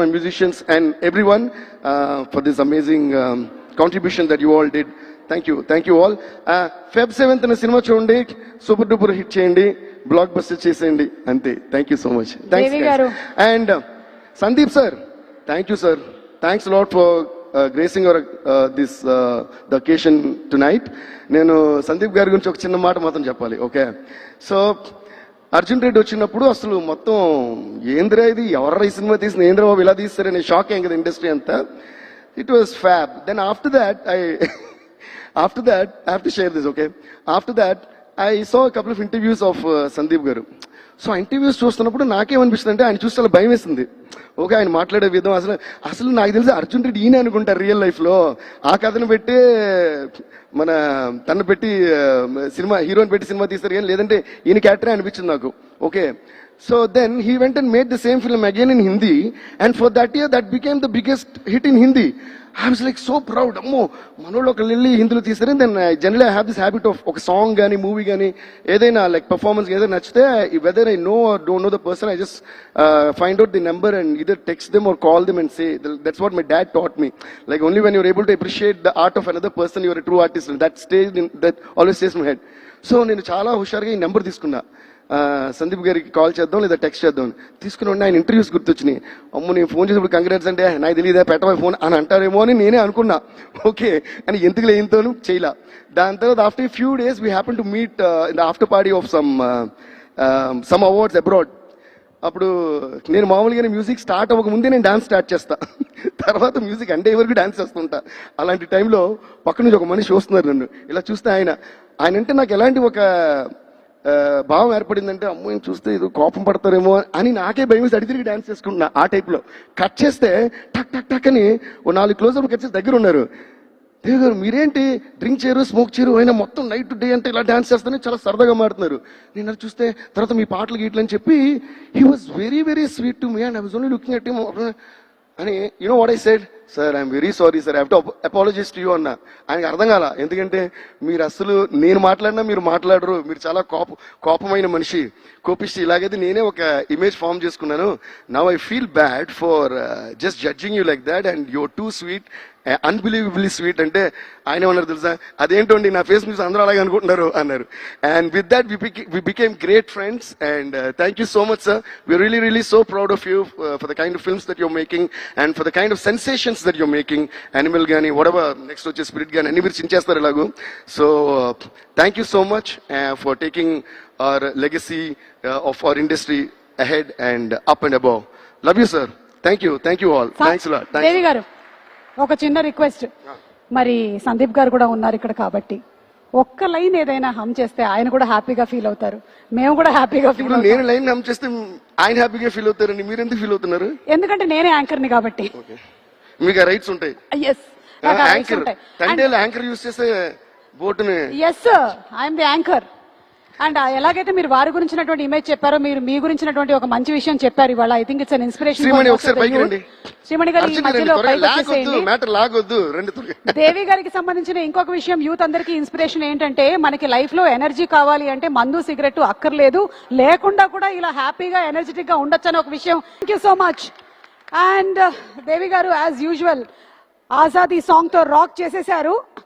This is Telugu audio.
my musicians and everyone for this amazing contribution that you all did. Thank you all. Feb 7th na cinema చూడండి, సూపర్ డూపర్ హిట్ చేయండి, బ్లాక్ బస్టర్ చేసేయండి అంతే. Thank you so much. Thanks. And Sandeep sir, thank you sir. Thanks lot for gracing our this the occasion tonight. నేను సందీప్ గారి గురించి ఒక చిన్న మాట మాత్రం చెప్పాలి. ఓకే, సో అర్జున్ రెడ్డి వచ్చినప్పుడు అసలు మొత్తం ఏంద్రా ఇది, ఎవరు ఈ సినిమా తీసిన, ఏంద్ర బాబు ఇలా తీస్తారనే షాక్ అయ్యింది కదా ఇండస్ట్రీ అంతా. It was fab. Then after that I have to share this, okay? After that, I saw a couple of interviews of Sandeep garu. So ఆ ఇంటర్వ్యూస్ చూస్తున్నప్పుడు నాకేమనిపిస్తుంది అంటే, ఆయన చూస్తే అలా భయం వేస్తుంది. ఓకే, ఆయన మాట్లాడే విధం అసలు నాకు తెలిసి అర్జున్ రెడ్డి ఈయన అనుకుంటారు రియల్ లైఫ్లో. ఆ కథను పెట్టి తను పెట్టి సినిమా హీరోని పెట్టి సినిమా తీస్తారు కానీ, లేదంటే ఈయన క్యారెక్టరే అనిపించింది నాకు. Okay, so then he went and made the same film again in Hindi, and for that year that became the biggest hit in Hindi. I was like so proud. అమ్మో, మనోళ్ళు ఒక లిల్లీ హిందీలో తీసారు. Then generally I have this habit of ఒక సాంగ్ కానీ మూవీ కానీ ఏదైనా లైక్ పర్ఫార్మెన్స్ ఏదైనా నచ్చితే, whether I know or don't know the person, I just find out the number and either text them or call them and say. That's what my dad taught me. Like only when you're able to appreciate the art of another person, you're a true artist. That stays in, that always stays in my head. So నేను చాలా హుషారుగా ఈ నెంబర్ తీసుకున్నా. సందీప్ గారికి కాల్ చేద్దాం లేదా టెక్స్ట్ చేద్దాం తీసుకుని ఉండి ఆయన ఇంటర్వ్యూస్ గుర్తొచ్చినాయి. అమ్మ నేను ఫోన్ చేసినప్పుడు కంగ్రాట్స్ అంటే నాకు తెలియదా పెట్టవా ఫోన్ అని అంటారేమో అని నేనే అనుకున్నా. ఓకే అని ఎందుకు లేనితోనూ చేయలా. దాని తర్వాత after a few days we happen to meet in the after party of some awards abroad. అప్పుడు నేను మామూలుగానే మ్యూజిక్ స్టార్ట్ అవ్వక ముందే నేను డాన్స్ స్టార్ట్ చేస్తా, తర్వాత మ్యూజిక్ అంటే వరకు డాన్స్ చేస్తుంటా. అలాంటి టైంలో పక్క నుంచి ఒక మనిషి వస్తున్నారు, నన్ను ఇలా చూస్తే ఆయన అంటే నాకు ఎలాంటి ఒక భావం ఏర్పడిందంటే, అమ్మో చూస్తే ఇది కోపం పడతారేమో అని నాకే భయం వేసి అడిగి తిరిగి డాన్స్ చేసుకుంటున్నా. ఆ టైప్లో కట్ చేస్తే టక్ టక్ టక్ అని ఓ 4 క్లోజప్ కట్ చేసి దగ్గర ఉన్నారు. దేవి గారు మీరేంటి డ్రింక్ చేయరు స్మోక్ చేయరు, అయినా మొత్తం నైట్ డే అంటే ఇలా డాన్స్ చేస్తానే చాలా సరదాగా మాడుతున్నారు. నేను అది చూస్తే తర్వాత మీ పాటలు గీట్లు అని చెప్పి he was very very sweet to me and I was only looking at him అని. You know what I said, sir I'm very sorry sir, I have to apologise to you అన్న. ఆయనకి అర్థం కాల, ఎందుకంటే మీరు అసలు నేను మాట్లాడినా మీరు మాట్లాడరు, మీరు చాలా కోపమైన మనిషి, కోపిష్టి. ఇలాగైతే నేనే ఒక ఇమేజ్ ఫామ్ చేసుకున్నాను. Now I feel bad for just judging you like that and your two sweet, unbelievably sweet అంటే ఆయన ఏమన్నారు తెలుసా, అదేంటండి నా ఫేస్ న్యూస్ అందరూ అలాగే అనుకుంటున్నారు అన్నారు. And with that we became great friends and thank you so much sir. We're really really so proud of you for the kind of films that your making and for the kind of sensations that your making. Animal కానీ వడెవర్ నెక్స్ట్ వచ్చే స్పిరిట్ కానీ అన్ని మీరు చించేస్తారు ఇలాగూ. So thank you so much for taking our legacy of our industry ahead and up and above. Love you sir. Thank you all. Thanks lot. Devi garu ఒక చిన్న రిక్వెస్ట్, మరి సందీప్ గారు కూడా ఉన్నారు ఇక్కడ కాబట్టి ఒక్క లైన్ ఏదైనా హమ్ చేస్తే ఆయన కూడా హ్యాపీగా ఫీల్ అవుతారు, మేము కూడా హ్యాపీగా ఫీల్ అవుతాం. నేను లైన్ హమ్ చేస్తే ఆయన హ్యాపీగా ఫీల్ అవుతారండి, మీరు ఎందుకు ఫీల్ అవుతున్నారు? ఎందుకంటే నేనే యాంకర్ ని కాబట్టి మీకు రైట్స్ ఉంటాయి. యాంకర్ యూస్ చేస్తే బోటుని. Yes I'm the anchor. And ఎలాగైతే మీరు వారి గురించినటువంటి ఇమేజ్ చెప్పారో, మీరు మీ గురించినటువంటి ఒక మంచి విషయం చెప్పారు ఇవాళ. I think it's an inspiration. Shreemani గారు ఈ మధ్యలో దేవి గారికి సంబంధించిన ఇంకొక విషయం యూత్ అందరికీ ఇన్స్పిరేషన్ ఏంటంటే, మనకి లైఫ్ లో ఎనర్జీ కావాలి అంటే మందు సిగరెట్ అక్కర్లేదు, లేకుండా కూడా ఇలా హ్యాపీగా ఎనర్జెటిక్ గా ఉండొచ్చు అని ఒక విషయం. Thank you so much. And Devi garu as usual ఆజాదీ సాంగ్ తో రాక్ చేసేశారు.